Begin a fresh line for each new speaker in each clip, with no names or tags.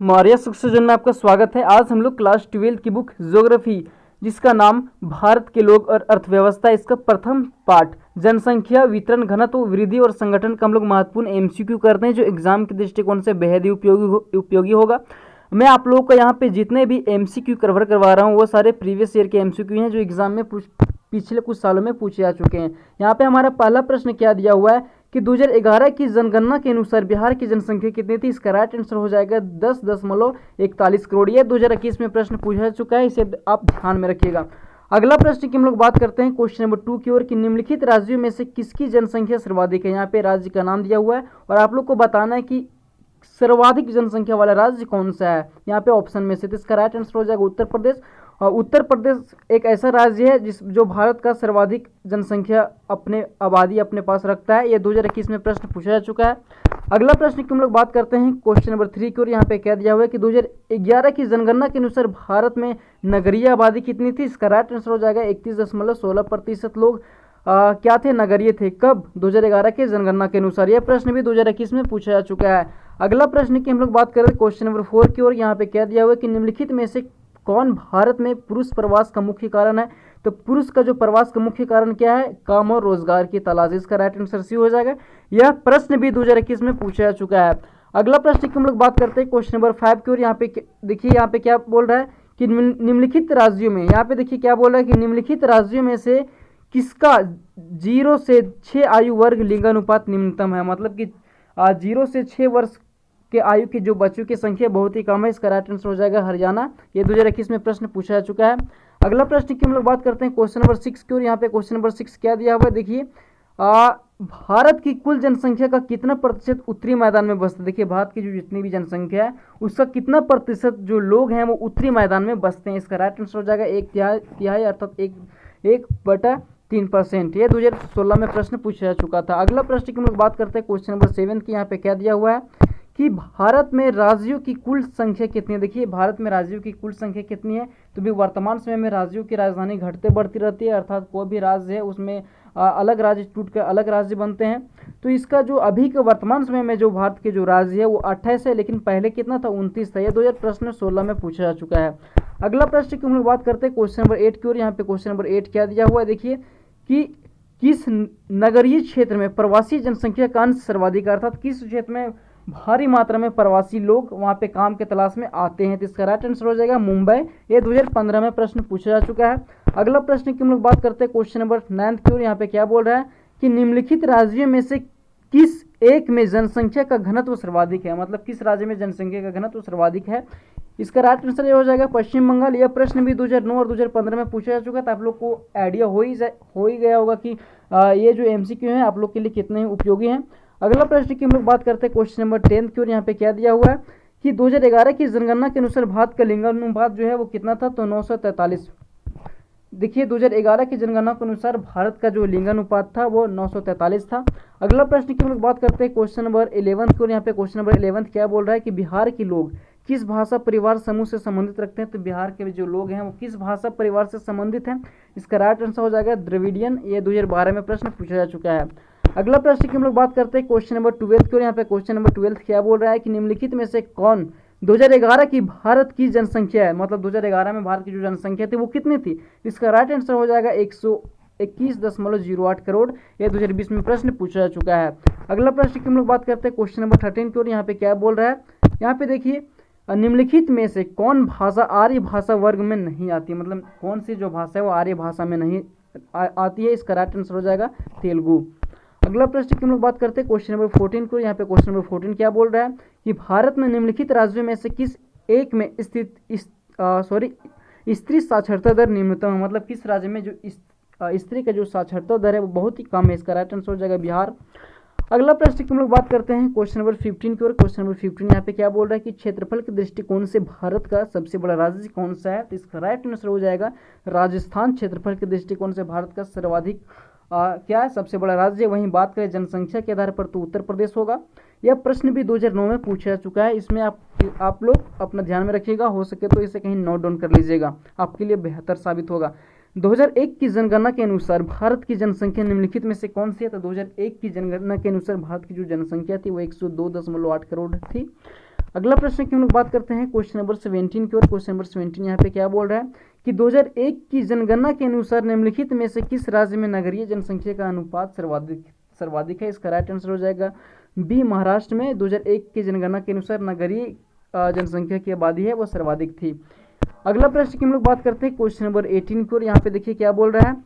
मौर्य सुक्सजन में आपका स्वागत है। आज हम लोग क्लास 12 की बुक ज्योग्राफी जिसका नाम भारत के लोग और अर्थव्यवस्था, इसका प्रथम पार्ट जनसंख्या, वितरण, घनत्व, वृद्धि और संगठन का हम लोग महत्वपूर्ण एमसीक्यू करते हैं जो एग्जाम के दृष्टिकोण से बेहद ही उपयोगी होगा। मैं आप लोगों को यहाँ पे जितने भी एमसीक्यू कवर करवा रहा हूँ वो सारे प्रीवियस ईयर के एमसीक्यू हैं जो एग्जाम में पिछले कुछ सालों में पूछे जा चुके हैं। यहाँ पे हमारा पहला प्रश्न क्या दिया हुआ है कि 2011 की जनगणना के अनुसार बिहार की जनसंख्या कितनी थी। इसका राइट आंसर हो जाएगा 10.41 करोड़। यह 2021 में प्रश्न पूछा चुका है, इसे आप ध्यान में रखिएगा। अगला प्रश्न की हम लोग बात करते हैं क्वेश्चन नंबर 2 की ओर कि निम्नलिखित राज्यों में से किसकी जनसंख्या सर्वाधिक है। यहाँ पे राज्य का नाम दिया हुआ है और आप लोग को बताना है कि सर्वाधिक जनसंख्या वाला राज्य कौन सा है। यहाँ पे ऑप्शन में से तो इसका राइट आंसर हो जाएगा उत्तर प्रदेश। और उत्तर प्रदेश एक ऐसा राज्य है जो भारत का सर्वाधिक जनसंख्या आबादी अपने पास रखता है। यह 2021 में प्रश्न पूछा जा चुका है। अगला प्रश्न की हम लोग बात करते हैं क्वेश्चन नंबर 3 की ओर। यहाँ पे क्या दिया हुआ है कि 2011 की जनगणना के अनुसार भारत में नगरीय आबादी कितनी थी। इसका राइट आंसर हो जाएगा 31.16% लोग क्या थे, नगरीय थे। कब? 2011 के जनगणना के अनुसार। यह प्रश्न भी 2021 में पूछा जा चुका है। अगला प्रश्न की हम लोग बात करें क्वेश्चन नंबर 4 की ओर। यहाँ पे क्या दिया हुआ है कि निम्नलिखित में से कौन भारत में पुरुष प्रवास का मुख्य कारण है। तो पुरुष का जो प्रवास का मुख्य कारण क्या है? काम और रोजगार की तलाश। इसका राइट आंसर सी हो जाएगा। यह प्रश्न भी 2021 में पूछा जा चुका है। अगला प्रश्न की हम लोग बात करते हैं क्वेश्चन नंबर 5 की ओर। यहाँ पे देखिए यहाँ पे क्या बोल रहा है कि निम्नलिखित राज्यों में, यहाँ पे देखिए क्या बोल रहा है कि निम्नलिखित राज्यों में से किसका 0 से 6 आयु वर्ग लिंगानुपात निम्नतम है। मतलब कि 0 से 6 वर्ष के आयु के जो बच्चों की संख्या बहुत ही कम है। इसका राइट आंसर हो जाएगा हरियाणा। ये 2021 में प्रश्न पूछा जा चुका है। अगला प्रश्न की हम लोग बात करते हैं क्वेश्चन नंबर 6 की ओर। यहाँ पे क्वेश्चन नंबर 6 क्या दिया हुआ है देखिए, भारत की कुल जनसंख्या का कितना प्रतिशत उत्तरी मैदान में बसते हैं। देखिए भारत की जो जितनी भी जनसंख्या है उसका कितना प्रतिशत जो लोग हैं वो उत्तरी मैदान में बसते हैं। इसका राइट आंसर हो जाएगा 1/3 अर्थात 1/3%। ये 2016 में प्रश्न पूछा जा चुका था। अगला प्रश्न की हम लोग बात करते हैं क्वेश्चन नंबर 7 की। यहाँ पे क्या दिया हुआ है कि भारत में राज्यों की कुल संख्या कितनी है। देखिए भारत में राज्यों की कुल संख्या कितनी है। तो भी वर्तमान समय में राज्यों की राजधानी घटते बढ़ती रहती है, अर्थात कोई भी राज्य है उसमें अलग राज्य टूट कर अलग राज्य बनते हैं। तो इसका जो अभी के वर्तमान समय में जो भारत के जो राज्य है वो 28 है, लेकिन पहले कितना था? 29 था। यह 2016 में पूछा जा चुका है। अगला प्रश्न की हम लोग बात करते हैं क्वेश्चन नंबर 8 की ओर। यहाँ पे क्वेश्चन नंबर 8 क्या दिया हुआ है देखिए कि किस नगरीय क्षेत्र में प्रवासी जनसंख्या का अंश सर्वाधिक, अर्थात किस क्षेत्र में भारी मात्रा में प्रवासी लोग वहां पे काम के तलाश में आते हैं। तो इसका राइट आंसर हो जाएगा मुंबई। ये 2015 में प्रश्न पूछा जा चुका है। अगला प्रश्न की हम लोग बात करते हैं क्वेश्चन नंबर 9 की ओर। यहाँ पे क्या बोल रहा है कि निम्नलिखित राज्यों में से किस एक में जनसंख्या का घनत्व सर्वाधिक है। मतलब किस राज्य में जनसंख्या का घनत्व सर्वाधिक है। इसका राइट आंसर ये हो जाएगा पश्चिम बंगाल। यह प्रश्न भी 2009 और 2015 में पूछा जा चुका है। तो आप लोग को आइडिया हो ही गया होगा कि ये जो एमसीक्यू हैं आप लोग के लिए कितने उपयोगी हैं। अगला प्रश्न की हम लोग बात करते हैं क्वेश्चन नंबर 10 की ओर। यहाँ पे क्या दिया हुआ है कि 2011 की जनगणना के अनुसार भारत का लिंगानुपात जो है वो कितना था? तो 943। देखिए 2011 की जनगणना के अनुसार भारत का जो लिंगानुपात था वो 943 था। अगला प्रश्न की हम लोग बात करते हैं क्वेश्चन नंबर 11 की ओर। यहाँ पे क्वेश्चन नंबर 11 क्या बोल रहा है कि बिहार के लोग किस भाषा परिवार समूह से संबंधित रखते हैं। तो बिहार के जो लोग हैं वो किस भाषा परिवार से संबंधित हैं। इसका राइट आंसर हो जाएगा द्रविडियन। ये 2012 में प्रश्न पूछा जा चुका है। अगला प्रश्न की हम लोग बात करते हैं क्वेश्चन नंबर 12 की ओर। यहाँ पे क्वेश्चन नंबर 12 क्या बोल रहा है कि निम्नलिखित में से कौन 2011 की भारत की जनसंख्या है। मतलब 2011 में भारत की जो जनसंख्या थी वो कितनी थी। इसका राइट आंसर हो जाएगा 121.08 करोड़। यह 2020 में प्रश्न पूछा जा चुका है। अगला प्रश्न की हम लोग बात करते हैं क्वेश्चन नंबर 13 की ओर। यहाँ पे क्या बोल रहा है, यहाँ पे देखिए निम्नलिखित में से कौन भाषा आर्य भाषा वर्ग में नहीं आती। मतलब कौन सी जो भाषा है वो आर्य भाषा में नहीं आती है। इसका राइट आंसर हो जाएगा तेलुगु। अगला प्रश्न की हम लोग बात करते हैं क्वेश्चन नंबर 14 को। यहाँ पे क्वेश्चन नंबर 14 क्या बोल रहा है कि भारत में निम्नलिखित राज्यों में से किस एक में स्त्री साक्षरता दर निम्नतम है। मतलब किस राज्य में जो स्त्री का जो साक्षरता दर है वो बहुत ही कम है। इसका राइट आंसर हो जाएगा बिहार। अगला प्रश्न की हम लोग बात करते हैं क्वेश्चन नंबर 15 की ओर। क्वेश्चन नंबर 15 यहाँ पे क्या बोल रहा है कि क्षेत्रफल के दृष्टिकोण से भारत का सबसे बड़ा राज्य कौन सा है। तो इसका राइट आंसर हो जाएगा राजस्थान। क्षेत्रफल के दृष्टिकोण से भारत का सर्वाधिक क्या है, सबसे बड़ा राज्य। वहीं बात करें जनसंख्या के आधार पर तो उत्तर प्रदेश होगा। यह प्रश्न भी 2009 में पूछा जा चुका है। इसमें आप लोग अपना ध्यान में रखिएगा, हो सके तो इसे कहीं नोट डाउन कर लीजिएगा, आपके लिए बेहतर साबित होगा। 2001 की जनगणना के अनुसार भारत की जनसंख्या निम्नलिखित में से कौन सी है। तो 2001 की जनगणना के अनुसार भारत की जो जनसंख्या थी वो 102.8 करोड़ थी। अगला प्रश्न की हम लोग बात करते हैं क्वेश्चन नंबर 17 की। और क्वेश्चन नंबर 17 यहाँ पे क्या बोल रहा है कि 2001 की जनगणना के अनुसार निम्नलिखित में से किस राज्य में नगरीय जनसंख्या का अनुपात सर्वाधिक है? इसका राइट आंसर हो जाएगा बी, महाराष्ट्र में 2001 की जनगणना के अनुसार नगरीय जनसंख्या की आबादी है वो सर्वाधिक थी। अगला प्रश्न की हम लोग बात करते हैं क्वेश्चन नंबर 18 की। और यहाँ पे देखिए क्या बोल रहा है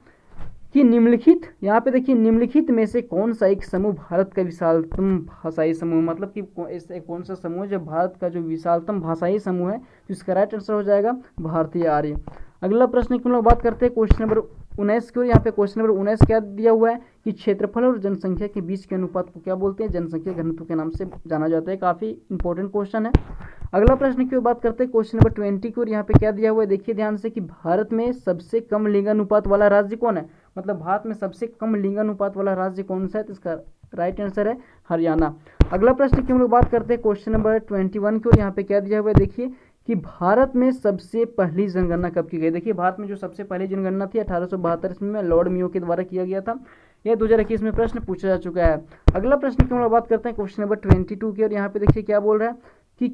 कि निम्नलिखित, यहाँ पे देखिए निम्नलिखित में से कौन सा एक समूह भारत का विशालतम भाषाई समूह, मतलब कि ऐसे कौन सा समूह जो भारत का जो विशालतम भाषाई समूह है, तो इसका राइट आंसर हो जाएगा भारतीय आर्य। अगला प्रश्न की हम लोग बात करते हैं क्वेश्चन नंबर 19 की। और यहाँ पे क्वेश्चन नंबर 19 क्या दिया हुआ है कि क्षेत्रफल और जनसंख्या के बीच के अनुपात को क्या बोलते हैं? जनसंख्या घनत्व के नाम से जाना जाता है। काफी इंपॉर्टेंट क्वेश्चन है। अगला प्रश्न की बात करते हैं क्वेश्चन नंबर 20 की। और यहाँ पे क्या दिया हुआ है देखिए ध्यान से कि भारत में सबसे कम लिंगानुपात वाला राज्य कौन है? मतलब भारत में सबसे कम लिंगानुपात वाला राज्य कौन सा है? तो इसका राइट आंसर है हरियाणा। अगला प्रश्न की हम लोग बात करते हैं क्वेश्चन नंबर 21 की। और यहाँ पे क्या दिया हुआ है देखिए कि भारत में सबसे पहली जनगणना कब की गई? देखिए भारत में जो सबसे पहली जनगणना थी 1872 ईस्वी में लॉर्ड मियो के द्वारा किया गया था। यह 2021 में प्रश्न पूछा जा चुका है। अगला प्रश्न की हम लोग बात करते हैं क्वेश्चन नंबर 22 की। और यहाँ पे देखिए क्या बोल रहा है कि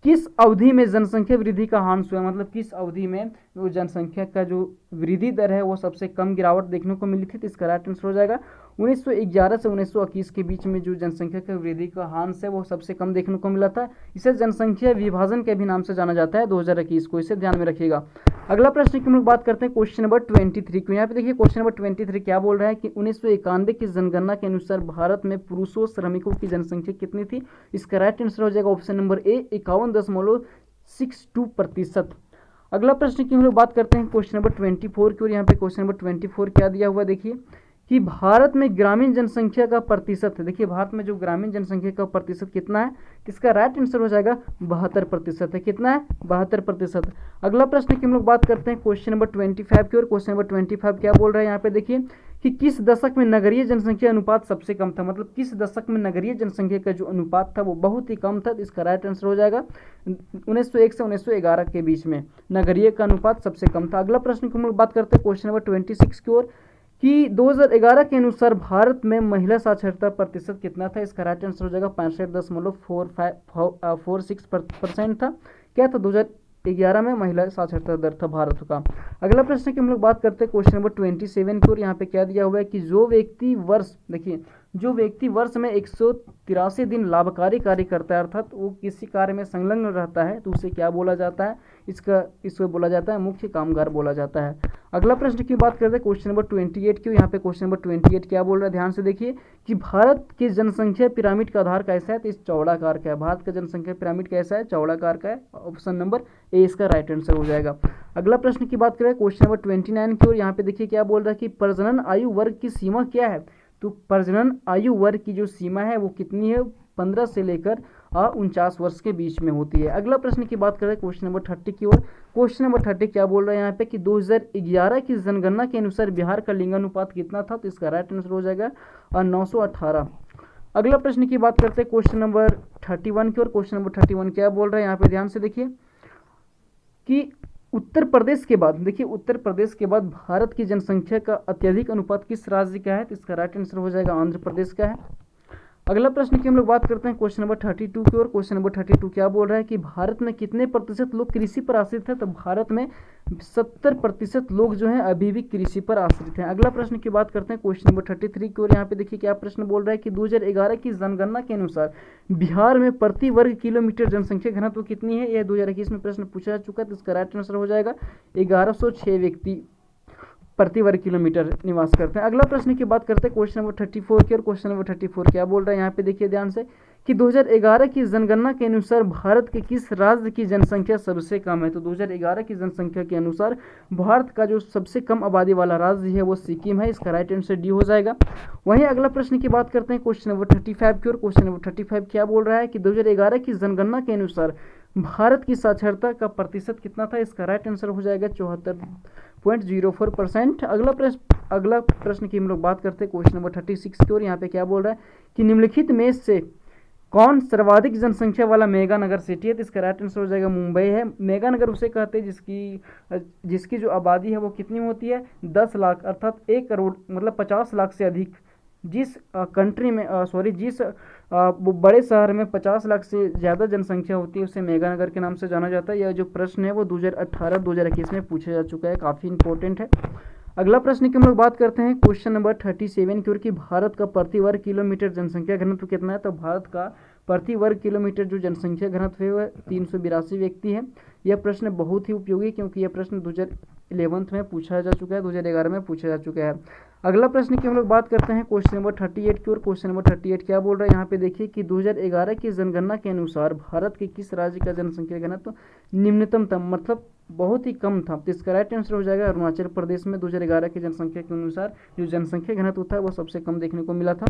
किस अवधि में जनसंख्या वृद्धि का ह्रास हुआ? मतलब किस अवधि में वो जनसंख्या का जो वृद्धि दर है वो सबसे कम गिरावट देखने को मिली थी? तो इसका राइट आंसर हो जाएगा 1911 से 1921 के बीच में जो जनसंख्या का वृद्धि का ह्रास है वो सबसे कम देखने को मिला था। इसे जनसंख्या विभाजन के भी नाम से जाना जाता है 2021 को, इसे ध्यान में रखिएगा। अगला प्रश्न की हम लोग बात करते हैं क्वेश्चन नंबर 23 की। यहाँ पे देखिए क्वेश्चन नंबर 23 क्या बोल रहा है कि 1991 की जनगणना के अनुसार भारत में पुरुषों श्रमिकों की जनसंख्या कितनी थी? इसका राइट आंसर हो जाएगा ऑप्शन नंबर ए 51.62%। अगला प्रश्न की हम लोग बात करते हैं क्वेश्चन नंबर 24 की। और यहाँ पे क्वेश्चन नंबर 24 क्या दिया हुआ देखिए कि भारत में ग्रामीण जनसंख्या का प्रतिशत है। देखिए भारत में जो ग्रामीण जनसंख्या का प्रतिशत कितना है? इसका राइट आंसर हो जाएगा 72% है। कितना है? 72%। अगला प्रश्न की हम लोग बात करते हैं क्वेश्चन नंबर 25 की। और क्वेश्चन नंबर 25 क्या बोल रहा है यहाँ पे देखिए कि किस दशक में नगरीय जनसंख्या अनुपात सबसे कम था? मतलब किस दशक में नगरीय जनसंख्या का जो अनुपात था वो बहुत ही कम था। इसका राइट आंसर हो जाएगा 1901 से 1911 के बीच में नगरीय का अनुपात सबसे कम था। अगला प्रश्न की हम लोग बात करते हैं क्वेश्चन नंबर 26 की ओर कि 2011 के अनुसार भारत में महिला साक्षरता प्रतिशत कितना था? इसका राइट आंसर हो जाएगा 65.46% था। क्या था? 2011 में महिला साक्षरता दर था भारत का। अगला प्रश्न की हम लोग बात करते हैं क्वेश्चन नंबर 27 की। और यहाँ पे क्या दिया हुआ है कि जो व्यक्ति वर्ष, देखिए जो व्यक्ति वर्ष में 183 दिन लाभकारी कार्य करता है, अर्थात वो किसी कार्य में संलग्न रहता है, तो उसे क्या बोला जाता है? इसको बोला जाता है मुख्य कामगार बोला जाता है। अगला प्रश्न की बात करते हैं क्वेश्चन नंबर 28 की। यहाँ पे क्वेश्चन नंबर 28 क्या बोल रहा है ध्यान से देखिए कि भारत की जनसंख्या पिरामिड का आधार कैसा है? तो इस चौड़ाकार का है। भारत का जनसंख्या पिरामिड कैसा है? चौड़ाकार का है। ऑप्शन नंबर ए इसका राइट आंसर हो जाएगा। अगला प्रश्न की बात करें क्वेश्चन नंबर 29 की। और यहाँ पे देखिए क्या बोल रहा है कि प्रजनन आयु वर्ग की सीमा क्या है? तो प्रजनन आयु वर्ग की जो सीमा है वो कितनी है? 15 से लेकर 49 वर्ष के बीच में होती है। अगला प्रश्न की बात करें क्वेश्चन नंबर 30 की ओर। क्वेश्चन नंबर 30 क्या बोल रहा है यहाँ पे कि 2011 की जनगणना के अनुसार बिहार का लिंगानुपात कितना था? तो इसका राइट आंसर हो जाएगा 918। अगला प्रश्न की बात करते हैं क्वेश्चन नंबर 31 की ओर। क्वेश्चन नंबर 31 क्या बोल रहा है यहाँ पे ध्यान से देखिए कि उत्तर प्रदेश के बाद, देखिए उत्तर प्रदेश के बाद भारत की जनसंख्या का अत्यधिक अनुपात किस राज्य का है? तो इसका राइट आंसर हो जाएगा आंध्र प्रदेश का है। अगला प्रश्न की हम लोग बात करते हैं क्वेश्चन नंबर 32 की। और क्वेश्चन नंबर 32 क्या बोल रहा है कि भारत में कितने प्रतिशत लोग कृषि पर आश्रित है? तो भारत में 70% लोग जो हैं अभी भी कृषि पर आश्रित हैं। अगला प्रश्न की बात करते हैं क्वेश्चन नंबर 33 की। और यहाँ पे देखिए क्या प्रश्न बोल रहा है कि 2011 की जनगणना के अनुसार बिहार में प्रति वर्ग किलोमीटर जनसंख्या घनत्व कितनी है? यह 2021 में प्रश्न पूछा जा चुका है। तो इसका राइट आंसर हो जाएगा 1106 व्यक्ति प्रति वर्ग किलोमीटर निवास करते हैं। अगला प्रश्न की बात करते हैं क्वेश्चन नंबर 34 की। और क्वेश्चन नंबर 34 क्या बोल रहा है यहाँ पे देखिए ध्यान से कि 2011 की जनगणना के अनुसार भारत के किस राज्य की जनसंख्या सबसे कम है? तो 2011 की जनसंख्या के अनुसार भारत का जो सबसे कम आबादी वाला राज्य है वो सिक्किम है। इसका राइट आंसर डी हो जाएगा। वहीं अगला प्रश्न की बात करते हैं क्वेश्चन नंबर 35 की। और क्वेश्चन नंबर 35 क्या बोल रहा है कि 2011 की जनगणना के अनुसार भारत की साक्षरता का प्रतिशत कितना था? इसका राइट आंसर हो जाएगा 74.04%। अगला प्रश्न की हम लोग बात करते हैं क्वेश्चन नंबर 36 की। और यहाँ पे क्या बोल रहा है कि निम्नलिखित में से कौन सर्वाधिक जनसंख्या वाला मेगा नगर सिटी है? तो इसका राइट आंसर हो जाएगा मुंबई है। मेगा नगर उसे कहते हैं जिसकी जो आबादी है वो कितनी होती है? 10 लाख, अर्थात 1 करोड़, मतलब 50 लाख से अधिक जिस कंट्री में जिस बड़े शहर में 50 लाख से ज़्यादा जनसंख्या होती है उसे मेगानगर के नाम से जाना जाता है। यह जो प्रश्न है वो 2018-2021 में पूछा जा चुका है, काफ़ी इंपॉर्टेंट है। अगला प्रश्न की हम लोग बात करते हैं क्वेश्चन नंबर 37 की ओर कि भारत का प्रति वर्ग किलोमीटर जनसंख्या घनत्व कितना है। तो भारत का प्रति वर्ग किलोमीटर जो जनसंख्या घनत्व है वह 382 व्यक्ति है। यह प्रश्न बहुत ही उपयोगी क्योंकि यह प्रश्न 2011 में पूछा जा चुका है, 2011 में पूछा जा चुका है। अगला प्रश्न की हम लोग बात करते हैं क्वेश्चन नंबर 38 की ओर। क्वेश्चन नंबर 38 क्या बोल रहा है यहाँ पे देखिए कि 2011 की जनगणना के अनुसार भारत के किस राज्य का जनसंख्या घनत्व निम्नतम था, मतलब बहुत ही कम था। तो इसका राइट आंसर हो जाएगा अरुणाचल प्रदेश में 2011 की जनसंख्या के अनुसार जो जनसंख्या घनत्व था वो सबसे कम देखने को मिला था।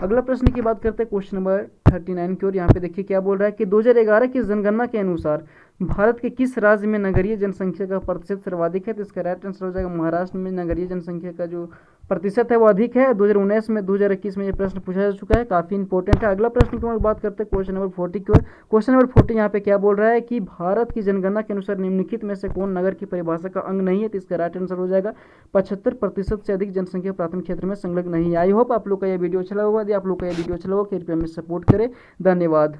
अगला प्रश्न की बात करते हैं क्वेश्चन नंबर 39 की ओर। यहाँ पे देखिए क्या बोल रहा है कि 2011 की जनगणना के अनुसार भारत के किस राज्य में नगरीय जनसंख्या का प्रतिशत सर्वाधिक है। तो इसका राइट आंसर हो जाएगा महाराष्ट्र में नगरीय जनसंख्या का जो प्रतिशत है वो अधिक है। 2019 में 2021 में ये प्रश्न पूछा जा चुका है, काफ़ी इंपॉर्टेंट है। अगला प्रश्न की हम बात करते हैं क्वेश्चन नंबर 40 की ओर। क्वेश्चन नंबर 40 यहाँ पे क्या बोल रहा है कि भारत की जनगणना के अनुसार निम्नलिखित में से कौन नगर की परिभाषा का अंग नहीं है। तो इसका राइट आंसर हो जाएगा 75% से अधिक जनसंख्या प्राथमिक क्षेत्र में संलग्न नहीं है। आई होप आप लोग का यह वीडियो अच्छा लगा होगा। यदि आप लोग का यह वीडियो अच्छा लगा कृपया हमें सपोर्ट करें। धन्यवाद।